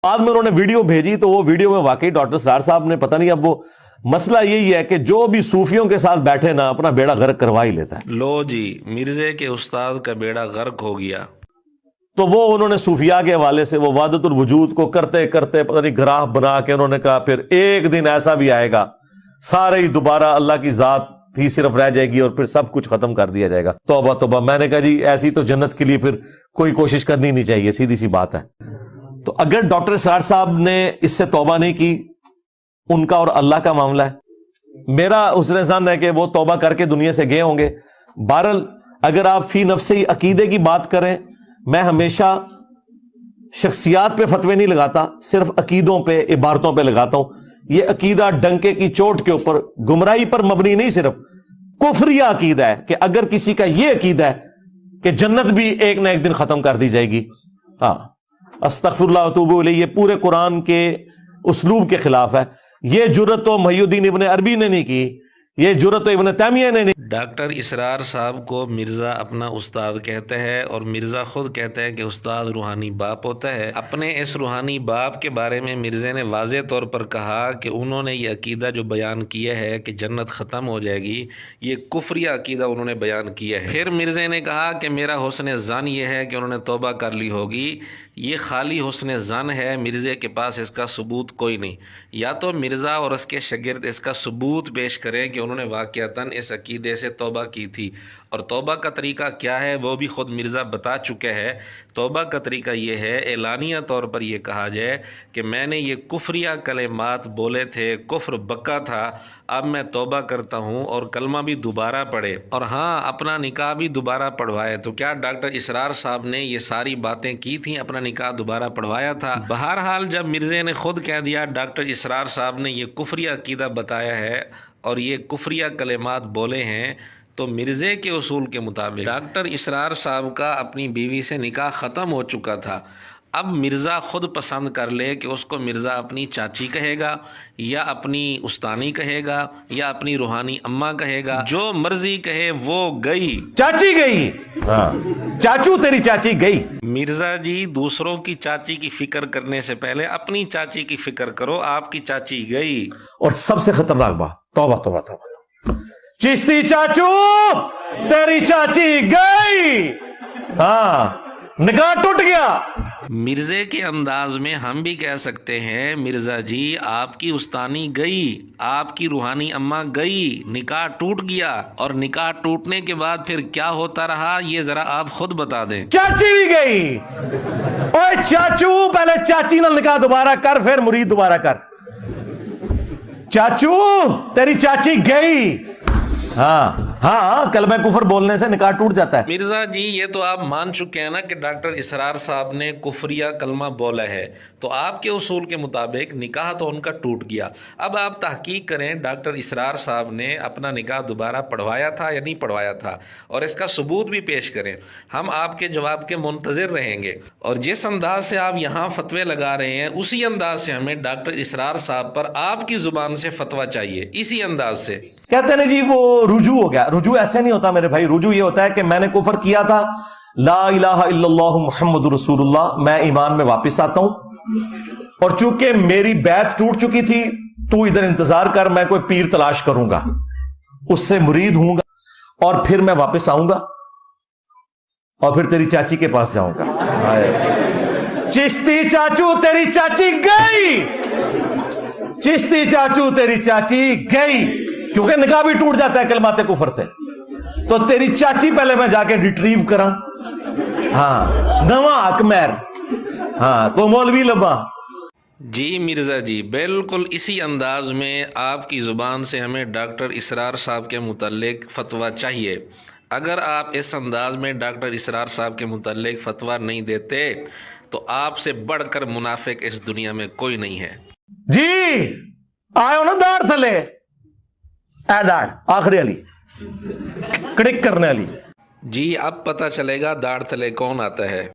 بعد میں انہوں نے ویڈیو بھیجی تو وہ ویڈیو میں واقعی ڈاکٹر اسرار صاحب نے پتہ نہیں، اب وہ مسئلہ یہی ہے کہ جو بھی صوفیوں کے ساتھ بیٹھے نا اپنا بیڑا غرق کروا ہی لیتا ہے. لو جی، مرزے کے استاد کا بیڑا غرق ہو گیا. تو وہ انہوں نے صوفیاء کے حوالے سے وہ وحدت الوجود کو کرتے کرتے پتہ نہیں گراف بنا کے انہوں نے کہا پھر ایک دن ایسا بھی آئے گا سارے ہی دوبارہ اللہ کی ذات ہی صرف رہ جائے گی اور پھر سب کچھ ختم کر دیا جائے گا. توبہ توبہ. میں نے کہا جی ایسی تو جنت کے لیے پھر کوئی کوشش کرنی نہیں چاہیے، سیدھی سی بات ہے. تو اگر ڈاکٹر اسرار صاحب نے اس سے توبہ نہیں کی، ان کا اور اللہ کا معاملہ ہے. میرا حسن ظن ہے کہ وہ توبہ کر کے دنیا سے گئے ہوں گے. بہرحال اگر آپ فی نفسی عقیدے کی بات کریں، میں ہمیشہ شخصیات پہ فتوے نہیں لگاتا، صرف عقیدوں پہ، عبارتوں پہ لگاتا ہوں. یہ عقیدہ ڈنکے کی چوٹ کے اوپر گمراہی پر مبنی نہیں، صرف کفریہ عقیدہ ہے کہ اگر کسی کا یہ عقیدہ ہے کہ جنت بھی ایک نہ ایک دن ختم کر دی جائے گی، ہاں استغفر اللہ واتوب الیہ، یہ پورے قرآن کے اسلوب کے خلاف ہے. یہ جرأت تو محی الدین ابن عربی نے نہیں کی، یہ جرأت تو ابن تیمیہ نے نہیں. ڈاکٹر اسرار صاحب کو مرزا اپنا استاد کہتا ہے اور مرزا خود کہتا ہے کہ استاد روحانی باپ ہوتا ہے. اپنے اس روحانی باپ کے بارے میں مرزا نے واضح طور پر کہا کہ انہوں نے یہ عقیدہ جو بیان کیا ہے کہ جنت ختم ہو جائے گی، یہ کفریہ عقیدہ انہوں نے بیان کیا ہے. پھر مرزا نے کہا کہ میرا حسن ظن یہ ہے کہ انہوں نے توبہ کر لی ہوگی. یہ خالی حسن ظن ہے، مرزا کے پاس اس کا ثبوت کوئی نہیں. یا تو مرزا اور اس کے شاگرد اس کا ثبوت پیش کریں کہ انہوں نے واقعتاً اس عقیدے سے توبہ کی تھی، اور توبہ کا طریقہ کیا ہے وہ بھی خود مرزا بتا چکے ہے. توبہ کا طریقہ یہ ہے، اعلانیہ طور پر یہ کہا جائے کہ میں نے یہ کفریہ کلمات بولے تھے، کفر بکا تھا، اب میں توبہ کرتا ہوں اور کلمہ بھی دوبارہ پڑھے، اور ہاں اپنا نکاح بھی دوبارہ پڑھوائے. تو کیا ڈاکٹر اسرار صاحب نے یہ ساری باتیں کی تھیں، اپنا نکاح دوبارہ پڑھوایا تھا؟ بہرحال جب مرزا نے خود کہہ دیا ڈاکٹر اسرار صاحب نے یہ کفریہ عقیدہ بتایا ہے اور یہ کفریہ کلمات بولے ہیں، تو مرزا کے اصول کے مطابق ڈاکٹر اسرار صاحب کا اپنی بیوی سے نکاح ختم ہو چکا تھا. اب مرزا خود پسند کر لے کہ اس کو مرزا اپنی چاچی کہے گا یا اپنی استانی کہے گا یا اپنی روحانی اماں کہے گا، جو مرضی کہے وہ گئی. چاچی گئی، ہاں چاچو تیری چاچی گئی. مرزا جی دوسروں کی چاچی کی فکر کرنے سے پہلے اپنی چاچی کی فکر کرو. آپ کی چاچی گئی. اور سب سے خطرناک بات، توبہ توبہ توبہ، چشتی چاچو تیری چاچی گئی، ہاں نکاح ٹوٹ گیا. مرزا کے انداز میں ہم بھی کہہ سکتے ہیں مرزا جی آپ کی استانی گئی، آپ کی روحانی اماں گئی، نکاح ٹوٹ گیا، اور نکاح ٹوٹنے کے بعد پھر کیا ہوتا رہا یہ ذرا آپ خود بتا دیں. چاچی بھی گئی. اوے چاچو پہلے چاچی نہ نکاح دوبارہ کر، پھر مرید دوبارہ کر. چاچو تیری چاچی گئی، ہاں ہاں کلمہ کفر بولنے سے نکاح ٹوٹ جاتا ہے. مرزا جی یہ تو آپ مان چکے ہیں نا کہ ڈاکٹر اسرار صاحب نے کفریہ کلمہ بولا ہے، تو آپ کے اصول کے مطابق نکاح تو ان کا ٹوٹ گیا. اب آپ تحقیق کریں ڈاکٹر اسرار صاحب نے اپنا نکاح دوبارہ پڑھوایا تھا یا نہیں پڑھوایا تھا، اور اس کا ثبوت بھی پیش کریں. ہم آپ کے جواب کے منتظر رہیں گے. اور جس انداز سے آپ یہاں فتوے لگا رہے ہیں اسی انداز سے ہمیں ڈاکٹر اسرار صاحب پر آپ کی زبان سے فتویٰ چاہیے، اسی انداز سے. کہتے ہیں جی وہ رجوع ہو گیا. رجوع ایسے نہیں ہوتا میرے بھائی. رجوع یہ ہوتا ہے کہ میں نے کفر کیا تھا، لا الہ الا اللہ محمد رسول اللہ، میں ایمان میں واپس آتا ہوں، اور چونکہ میری بیعت ٹوٹ چکی تھی تو ادھر انتظار کر، میں کوئی پیر تلاش کروں گا، اس سے مرید ہوں گا، اور پھر میں واپس آؤں گا اور پھر تیری چاچی کے پاس جاؤں گا. چشتی چاچو تیری چاچی گئی، چشتی چاچو تیری چاچی گئی، کیونکہ نکاح بھی ٹوٹ جاتا ہے کلمات کفر سے. تو تیری چاچی پہلے میں جا کے ریٹریو کراں، ہاں نواں اکمیر، ہاں کو مولوی لبا. جی مرزا جی بالکل اسی انداز میں آپ کی زبان سے ہمیں ڈاکٹر اسرار صاحب کے متعلق فتویٰ چاہیے. اگر آپ اس انداز میں ڈاکٹر اسرار صاحب کے متعلق فتویٰ نہیں دیتے تو آپ سے بڑھ کر منافق اس دنیا میں کوئی نہیں ہے. جی آئے نا داڑھ تھلے، اے داڑھ آخری علی کڑک کرنے علی. جی اب پتہ چلے گا داڑھ تلے کون آتا ہے.